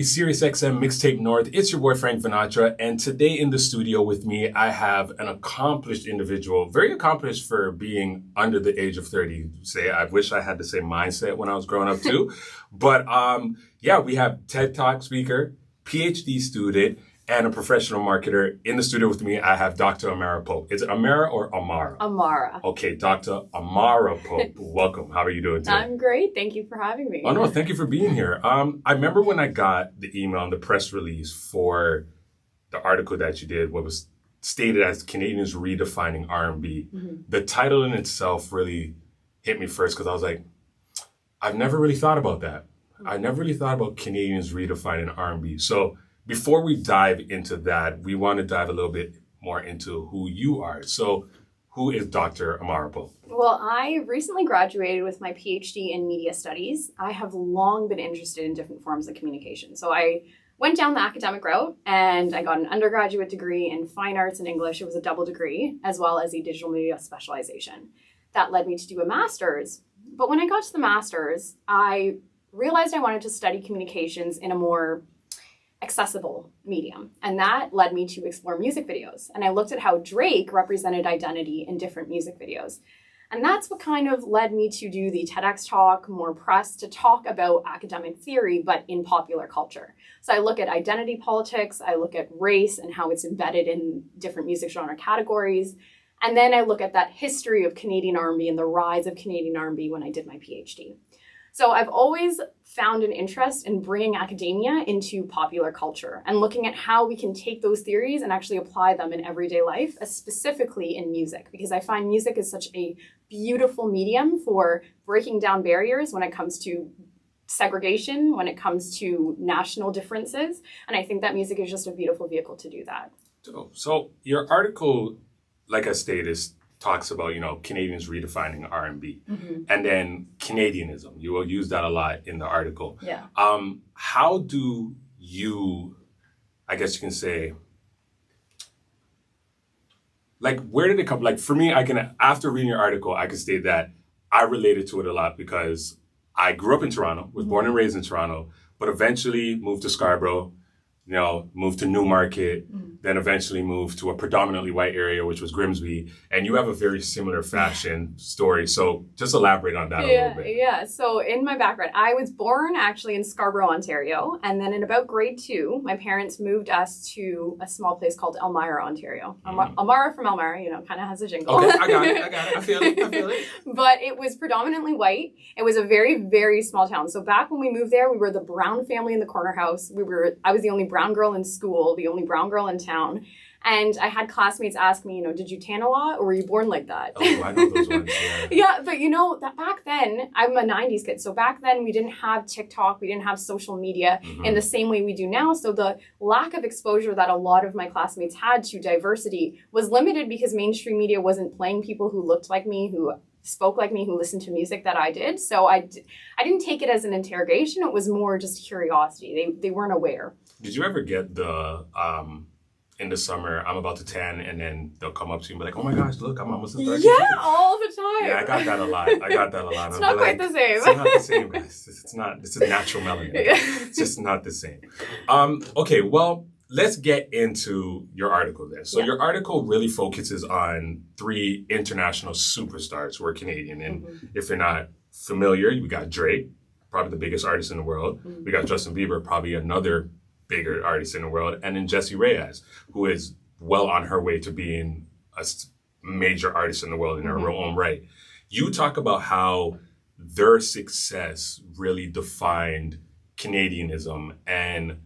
Sirius XM Mixtape North. It's your boy Frank Vinatra, and today in the studio with me, I have an accomplished individual, very accomplished for being under the age of 30. Say, I wish I had the same mindset when I was growing up too. But we have TED Talk speaker, PhD student, and a professional marketer. In the studio with me, I have Dr. Amara Pope. Is it Amara or Amara? Amara. Okay, Dr. Amara Pope. Welcome. How are you doing today? I'm great. Thank you for having me. Oh, no, thank you for being here. I remember when I got the email and the press release for the article that you did, what was stated as Canadians Redefining R&B. Mm-hmm. The title in itself really hit me first because I was like, I've never really thought about that. Mm-hmm. I never really thought about Canadians redefining R&B. So before we dive into that, we want to dive a little bit more into who you are. So who is Dr. Amara Pope? Well, I recently graduated with my PhD in media studies. I have long been interested in different forms of communication. So I went down the academic route and I got an undergraduate degree in fine arts and English. It was a double degree, as well as a digital media specialization. That led me to do a master's. But when I got to the master's, I realized I wanted to study communications in a more accessible medium. And that led me to explore music videos. And I looked at how Drake represented identity in different music videos. And that's what kind of led me to do the TEDx talk, more press, to talk about academic theory, but in popular culture. So I look at identity politics, I look at race and how it's embedded in different music genre categories. And then I look at that history of Canadian R&B and the rise of Canadian R&B when I did my PhD. So I've always found an interest in bringing academia into popular culture and looking at how we can take those theories and actually apply them in everyday life, specifically in music, because I find music is such a beautiful medium for breaking down barriers when it comes to segregation, when it comes to national differences. And I think that music is just a beautiful vehicle to do that. So your article, like I stated, talks about, Canadians redefining R&B, mm-hmm. and then Canadianism. You will use that a lot in the article. Yeah. How do you, I guess you can say, where did it come? For me, after reading your article, I can state that I related to it a lot because I grew up in Toronto, was born and raised in Toronto, but eventually moved to Scarborough, moved to Newmarket, then eventually moved to a predominantly white area, which was Grimsby. And you have a very similar fashion story. So just elaborate on that a little bit. Yeah. So in my background, I was born actually in Scarborough, Ontario. And then in about grade 2, my parents moved us to a small place called Amara, Ontario. Amara from Elmira, kind of has a jingle. Okay, I got it. I feel it. But it was predominantly white. It was a very, very small town. So back when we moved there, we were the brown family in the corner house. I was the only brown girl in school, the only brown girl in town. And I had classmates ask me, did you tan a lot or were you born like that? Oh, I know those ones. Yeah, yeah, but that back then, I'm a 90s kid. So back then we didn't have TikTok, we didn't have social media in the same way we do now. So the lack of exposure that a lot of my classmates had to diversity was limited because mainstream media wasn't playing people who looked like me, who spoke like me, who listened to music that I did. So I didn't take it as an interrogation. It was more just curiosity. They weren't aware. Did you ever get the, in the summer, I'm about to tan, and then they'll come up to you and be like, oh my gosh, look, I'm almost to 30. Yeah, all the time. Yeah, I got that a lot. It's not quite the same. It's not the same, guys. It's not. This is natural melanin. Yeah. It's just not the same. Okay, well, let's get into your article then. So your article really focuses on 3 international superstars who are Canadian. And if you're not familiar, we got Drake, probably the biggest artist in the world. We got Justin Bieber, probably another bigger artist in the world. And then Jessie Reyez, who is well on her way to being a major artist in the world in her own right. You talk about how their success really defined Canadianism and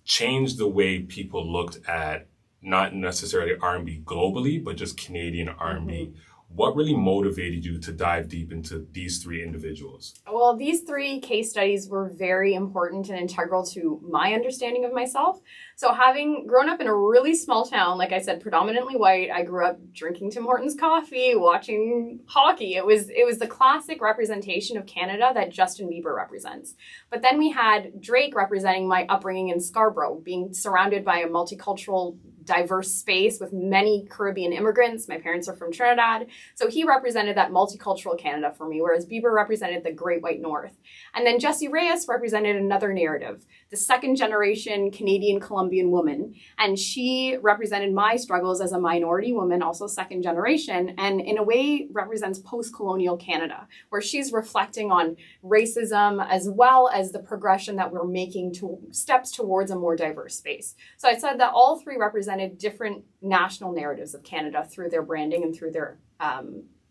changed the way people looked at not necessarily R&B globally, but just Canadian R&B. What really motivated you to dive deep into these 3 individuals? Well, these 3 case studies were very important and integral to my understanding of myself. So having grown up in a really small town, like I said, predominantly white, I grew up drinking Tim Hortons coffee, watching hockey. It was the classic representation of Canada that Justin Bieber represents. But then we had Drake representing my upbringing in Scarborough, being surrounded by a multicultural, diverse space with many Caribbean immigrants. My parents are from Trinidad. So he represented that multicultural Canada for me, whereas Bieber represented the Great White North. And then Jessie Reyez represented another narrative, the second generation Canadian Colombian woman. And she represented my struggles as a minority woman, also second generation, and in a way represents post-colonial Canada, where she's reflecting on racism as well as the progression that we're making to steps towards a more diverse space. So I said that all three represented different national narratives of Canada through their branding and through their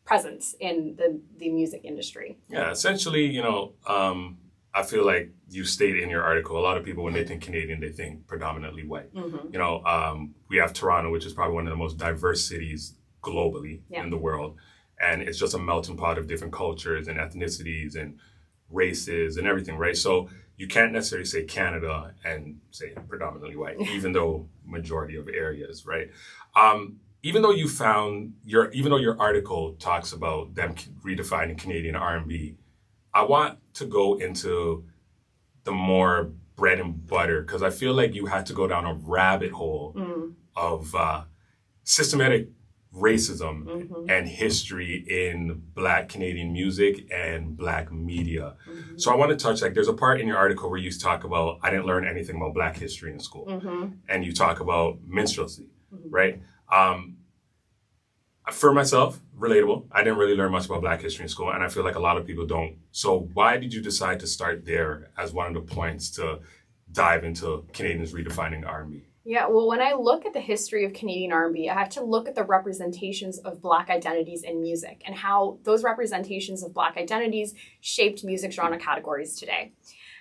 presence in the music industry. Yeah, essentially, I feel like you state in your article, a lot of people, when they think Canadian, they think predominantly white. Mm-hmm. We have Toronto, which is probably one of the most diverse cities globally in the world. And it's just a melting pot of different cultures and ethnicities and races and everything, right? So you can't necessarily say Canada and say predominantly white, even though majority of areas, right? Even though your article talks about them redefining Canadian R&B, I want to go into the more bread and butter, because I feel like you had to go down a rabbit hole of systematic racism and history in Black Canadian music and Black media. So I want to touch, there's a part in your article where you talk about, I didn't learn anything about Black history in school. And you talk about minstrelsy, right? For myself, relatable. I didn't really learn much about Black history in school, and I feel like a lot of people don't. So why did you decide to start there as one of the points to dive into Canadians redefining R&B? Yeah, well, when I look at the history of Canadian R&B, I have to look at the representations of Black identities in music and how those representations of Black identities shaped music genre categories today.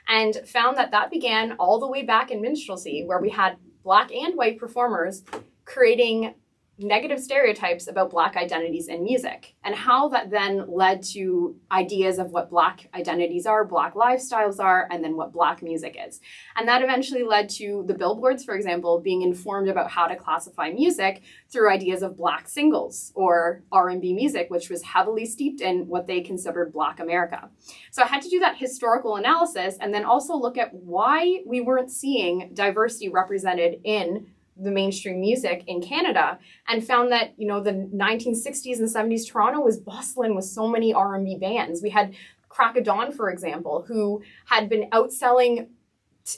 And found that began all the way back in minstrelsy, where we had Black and white performers creating negative stereotypes about Black identities in music, and how that then led to ideas of what Black identities are, Black lifestyles are, and then what Black music is. And that eventually led to the billboards, for example, being informed about how to classify music through ideas of Black singles or R&B music, which was heavily steeped in what they considered Black America. So I had to do that historical analysis and then also look at why we weren't seeing diversity represented in the mainstream music in Canada, and found that, the 1960s and 70s Toronto was bustling with so many R&B bands. We had Crack of Dawn, for example, who had been outselling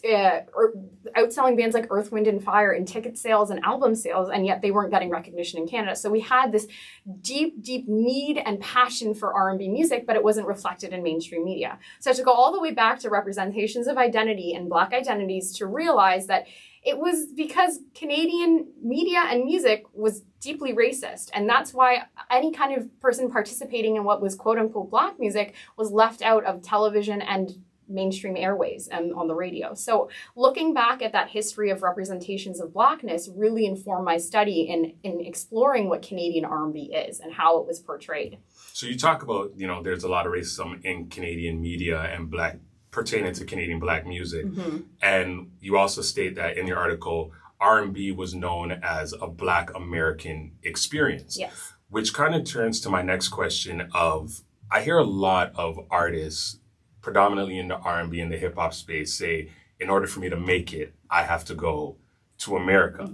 bands like Earth, Wind and Fire in ticket sales and album sales, and yet they weren't getting recognition in Canada. So we had this deep need and passion for R&B music, but it wasn't reflected in mainstream media. So I had to go all the way back to representations of identity and Black identities to realize that it was because Canadian media and music was deeply racist. And that's why any kind of person participating in what was quote unquote Black music was left out of television and mainstream airways and on the radio. So looking back at that history of representations of Blackness really informed my study in exploring what Canadian R&B is and how it was portrayed. So you talk about, there's a lot of racism in Canadian media and Black pertaining to Canadian Black music. And you also state that in your article, R&B was known as a Black American experience. Yes. Which kind of turns to my next question of, I hear a lot of artists, predominantly in the R&B and the hip hop space, say, in order for me to make it, I have to go to America.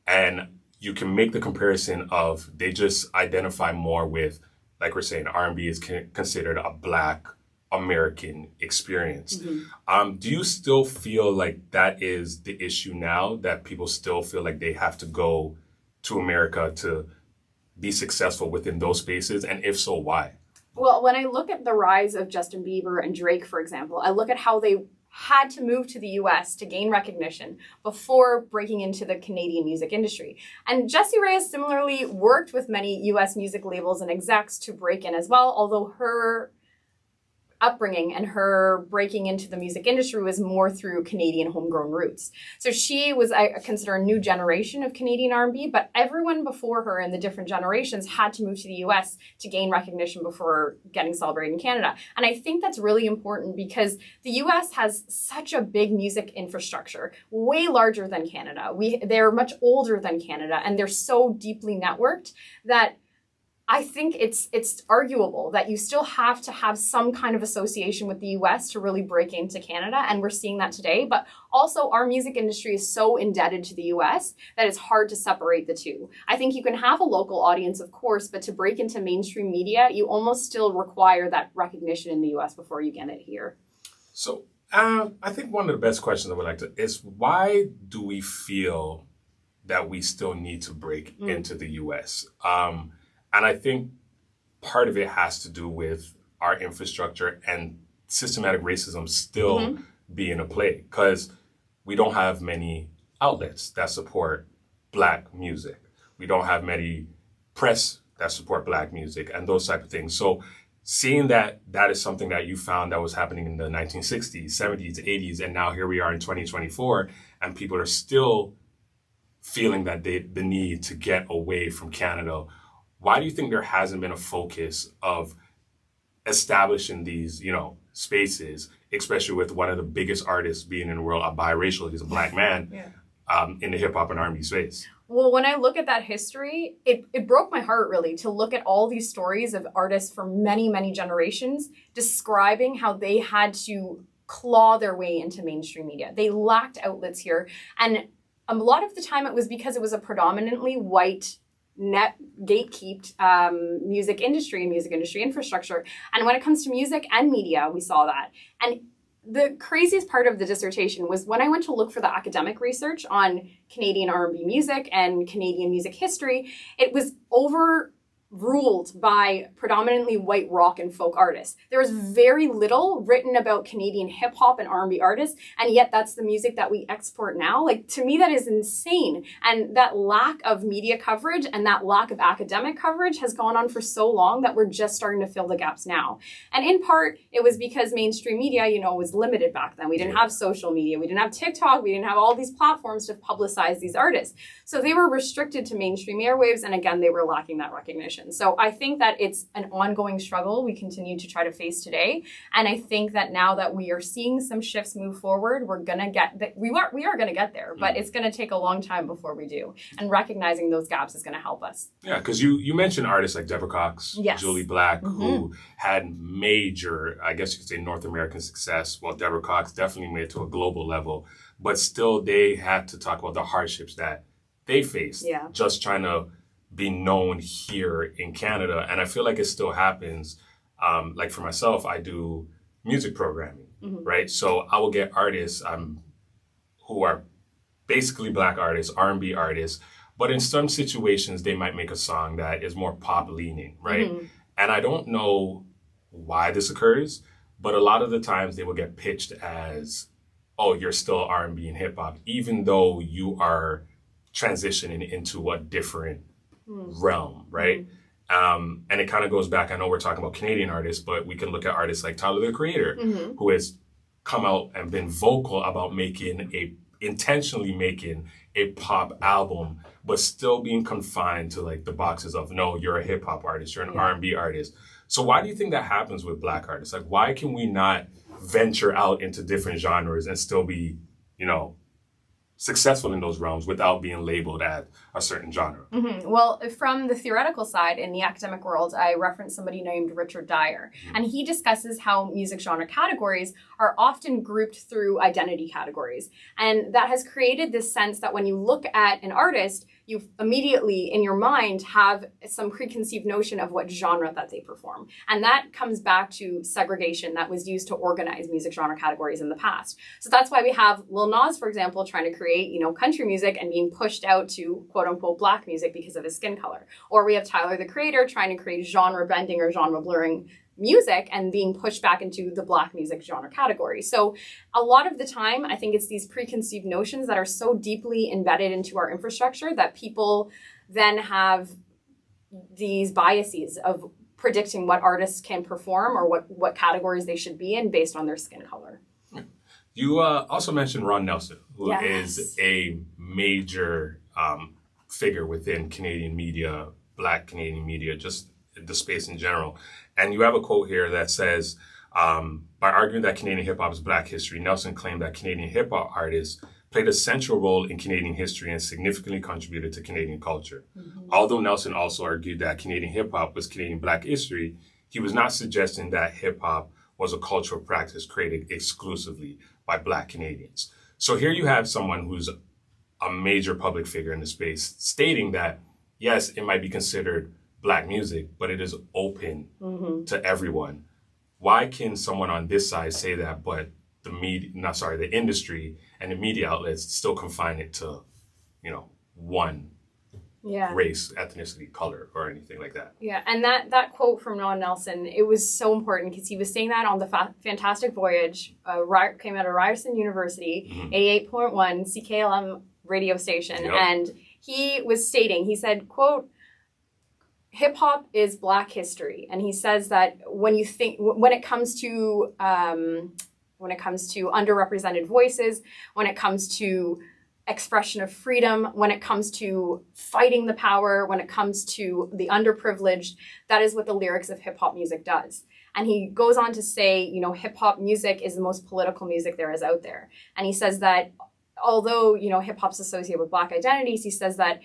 And you can make the comparison of, they just identify more with, like we're saying, R&B is considered a Black American experience. Do you still feel like that is the issue now, that people still feel like they have to go to America to be successful within those spaces? And if so, why? Well, when I look at the rise of Justin Bieber and Drake, for example, I look at how they had to move to the US to gain recognition before breaking into the Canadian music industry. And Jessie Reyez similarly worked with many US music labels and execs to break in as well, although her upbringing and her breaking into the music industry was more through Canadian homegrown roots. So she was, I consider, a new generation of Canadian R&B, but everyone before her in the different generations had to move to the US to gain recognition before getting celebrated in Canada. And I think that's really important because the US has such a big music infrastructure, way larger than Canada. They're much older than Canada, and they're so deeply networked that I think it's arguable that you still have to have some kind of association with the US to really break into Canada, and we're seeing that today. But also our music industry is so indebted to the US that it's hard to separate the two. I think you can have a local audience, of course, but to break into mainstream media, you almost still require that recognition in the US before you get it here. So I think one of the best questions I would like to is why do we feel that we still need to break into the U.S.? And I think part of it has to do with our infrastructure and systematic racism still being a play because we don't have many outlets that support Black music. We don't have many press that support Black music and those type of things. So seeing that that is something that you found that was happening in the 1960s, 70s, 80s, and now here we are in 2024, and people are still feeling that the need to get away from Canada. Why do you think there hasn't been a focus of establishing these, spaces, especially with one of the biggest artists being in the world, a biracial, he's a Black man, in the hip hop and R&B space? Well, when I look at that history, it broke my heart really to look at all these stories of artists from many, many generations describing how they had to claw their way into mainstream media. They lacked outlets here. And a lot of the time it was because it was a predominantly white gatekept music industry and music industry infrastructure. And when it comes to music and media, we saw that. And the craziest part of the dissertation was when I went to look for the academic research on Canadian R&B music and Canadian music history, it was overruled by predominantly white rock and folk artists. There was very little written about Canadian hip hop and R&B artists, and yet that's the music that we export now. Like, to me, that is insane. And that lack of media coverage and that lack of academic coverage has gone on for so long that we're just starting to fill the gaps now. And in part, it was because mainstream media, was limited back then. We didn't have social media. We didn't have TikTok. We didn't have all these platforms to publicize these artists. So they were restricted to mainstream airwaves, and again, they were lacking that recognition. So I think that it's an ongoing struggle we continue to try to face today. And I think that now that we are seeing some shifts move forward, we're going to we are going to get there, but it's going to take a long time before we do. And recognizing those gaps is going to help us. Yeah, because you mentioned artists like Deborah Cox, Julie Black, who had major, I guess you could say, North American success. Well, Deborah Cox definitely made it to a global level, but still they had to talk about the hardships that they faced just trying to be known here in Canada. And I feel like it still happens. Like for myself, I do music programming, right? So I will get artists who are basically Black artists, R&B artists, but in some situations, they might make a song that is more pop leaning, right? And I don't know why this occurs, but a lot of the times they will get pitched as, oh, you're still R&B and hip hop, even though you are transitioning into a different realm, right? And it kind of goes back, I know we're talking about Canadian artists, but we can look at artists like Tyler, the Creator, who has come out and been vocal about intentionally making a pop album, but still being confined to like the boxes of, no, you're a hip hop artist, you're an R&B artist. So why do you think that happens with Black artists? Like, why can we not venture out into different genres and still be, successful in those realms without being labeled as a certain genre? Well, from the theoretical side in the academic world, I referenced somebody named Richard Dyer, and he discusses how music genre categories are often grouped through identity categories. And that has created this sense that when you look at an artist, you immediately in your mind have some preconceived notion of what genre that they perform. And that comes back to segregation that was used to organize music genre categories in the past. So that's why we have Lil Nas, for example, trying to create, country music and being pushed out to quote unquote Black music because of his skin color. Or we have Tyler, the Creator, trying to create genre bending or genre blurring music and being pushed back into the Black music genre category. So a lot of the time, I think it's these preconceived notions that are so deeply embedded into our infrastructure that people then have these biases of predicting what artists can perform or what categories they should be in based on their skin color. You also mentioned Ron Nelson, who is a major figure within Canadian media, Black Canadian media, just the space in general. And you have a quote here that says, by arguing that Canadian hip-hop is Black history, Nelson claimed that Canadian hip-hop artists played a central role in Canadian history and significantly contributed to Canadian culture. Although Nelson also argued that Canadian hip-hop was Canadian Black history, he was not suggesting that hip-hop was a cultural practice created exclusively by Black Canadians. So here you have someone who's a major public figure in the space stating that, yes, it might be considered Black music, but it is open to everyone. Why can someone on this side say that, but the industry and the media outlets still confine it to, one race, ethnicity, color, or anything like that. Yeah, and that quote from Ron Nelson, it was so important because he was saying that on the Fantastic Voyage, came out of Ryerson University, 88.1 CKLM radio station, and he was stating, he said, quote, hip hop is Black history, and he says that when it comes to underrepresented voices, when it comes to expression of freedom, when it comes to fighting the power, when it comes to the underprivileged, that is what the lyrics of hip hop music does. And he goes on to say, hip hop music is the most political music there is out there. And he says that although, hip hop's associated with Black identities, he says that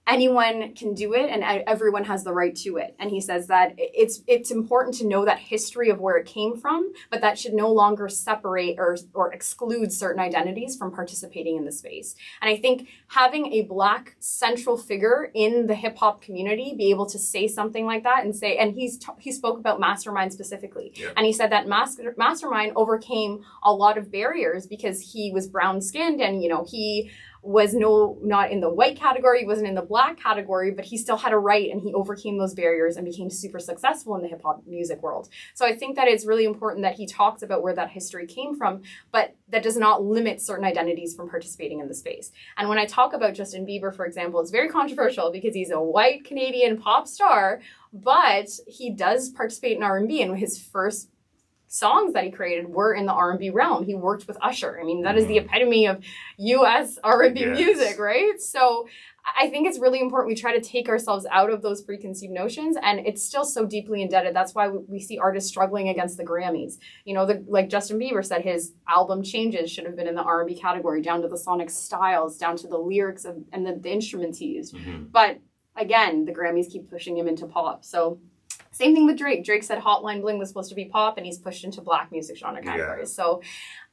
anyone can do it and everyone has the right to it. And he says that it's important to know that history of where it came from, but that should no longer separate or exclude certain identities from participating in the space. And I think having a Black central figure in the hip hop community be able to say something like that and say, and he spoke about Mastermind specifically. Yeah. And he said that Mastermind overcame a lot of barriers because he was brown skinned and, he was not in the white category, he wasn't in the Black category, but he still had a right and he overcame those barriers and became super successful in the hip hop music world. So I think that it's really important that he talks about where that history came from, but that does not limit certain identities from participating in the space. And when I talk about Justin Bieber, for example, it's very controversial because he's a white Canadian pop star, but he does participate in R&B, and his first songs that he created were in the R&B realm. He worked with Usher. I mean, that is the epitome of U.S. R&B music, right? So I think it's really important we try to take ourselves out of those preconceived notions, and it's still so deeply indebted. That's why we see artists struggling against the Grammys. Like Justin Bieber said, his album Changes should have been in the R&B category, down to the sonic styles, down to the lyrics and the instruments he used. But again, the Grammys keep pushing him into pop. So same thing with Drake. Drake said Hotline Bling was supposed to be pop, and he's pushed into Black music genre categories. So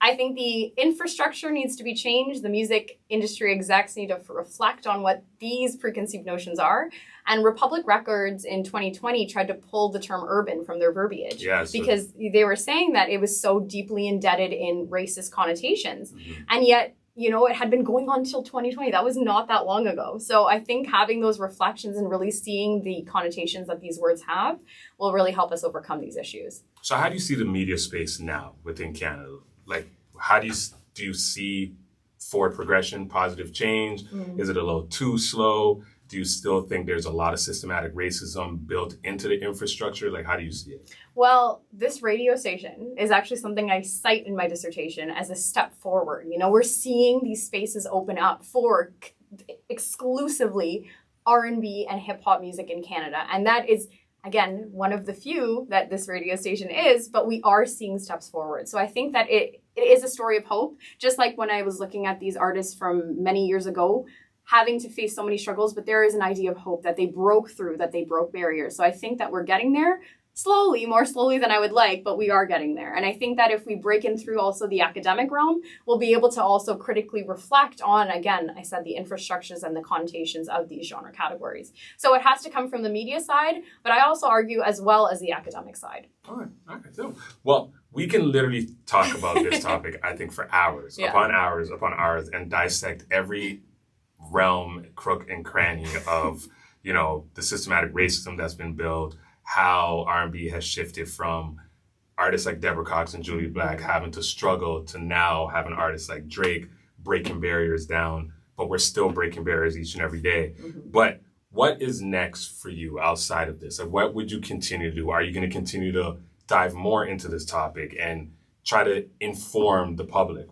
I think the infrastructure needs to be changed. The music industry execs need to reflect on what these preconceived notions are. And Republic Records in 2020 tried to pull the term urban from their verbiage because they were saying that it was so deeply indebted in racist connotations. And yet, it had been going on until 2020. That was not that long ago. So I think having those reflections and really seeing the connotations that these words have will really help us overcome these issues. So how do you see the media space now within Canada? Like, how do you see forward progression, positive change? Is it a little too slow? Do you still think there's a lot of systematic racism built into the infrastructure? Like, how do you see it? Well, this radio station is actually something I cite in my dissertation as a step forward. We're seeing these spaces open up for exclusively R&B and hip hop music in Canada. And that is, again, one of the few that this radio station is, but we are seeing steps forward. So I think that it is a story of hope. Just like when I was looking at these artists from many years ago, having to face so many struggles, but there is an idea of hope that they broke through, that they broke barriers. So I think that we're getting there slowly, more slowly than I would like, but we are getting there. And I think that if we break in through also the academic realm, we'll be able to also critically reflect on, again, I said the infrastructures and the connotations of these genre categories. So it has to come from the media side, but I also argue as well as the academic side. All right. So, well, we can literally talk about this topic, I think, for hours upon hours and dissect every realm, crook, and cranny of, the systematic racism that's been built, how R&B has shifted from artists like Deborah Cox and Julia Black having to struggle to now having artists like Drake breaking barriers down, but we're still breaking barriers each and every day. But what is next for you outside of this? Like, what would you continue to do? Are you going to continue to dive more into this topic and try to inform the public?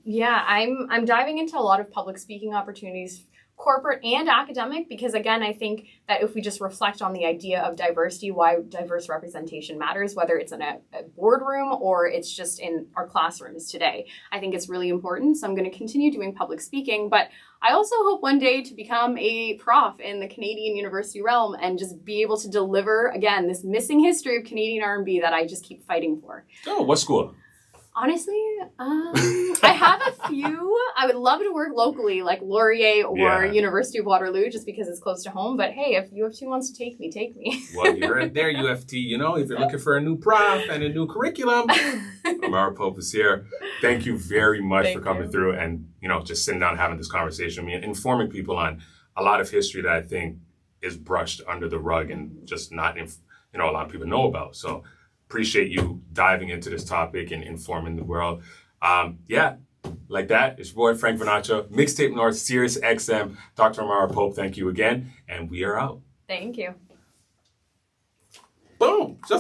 Yeah, I'm diving into a lot of public speaking opportunities, corporate and academic, because again, I think that if we just reflect on the idea of diversity, why diverse representation matters, whether it's in a boardroom or it's just in our classrooms today, I think it's really important. So I'm going to continue doing public speaking, but I also hope one day to become a prof in the Canadian university realm and just be able to deliver, again, this missing history of Canadian R&B that I just keep fighting for. Oh, what school? Honestly, I have a few. I would love to work locally, like Laurier or University of Waterloo, just because it's close to home. But hey, if U of T wants to take me, take me. Well, you're right there, U of T. You know, if you're looking for a new prof and a new curriculum, Amara Pope is here. Thank you very much for coming through and, you know, just sitting down and having this conversation. I mean, informing people on a lot of history that I think is brushed under the rug and just not, a lot of people know about. So appreciate you diving into this topic and informing the world. Like that, it's your boy Frank Vernaccia, Mixtape North, Sirius XM, Dr. Amara Pope. Thank you again, and we are out. Thank you. Boom. Just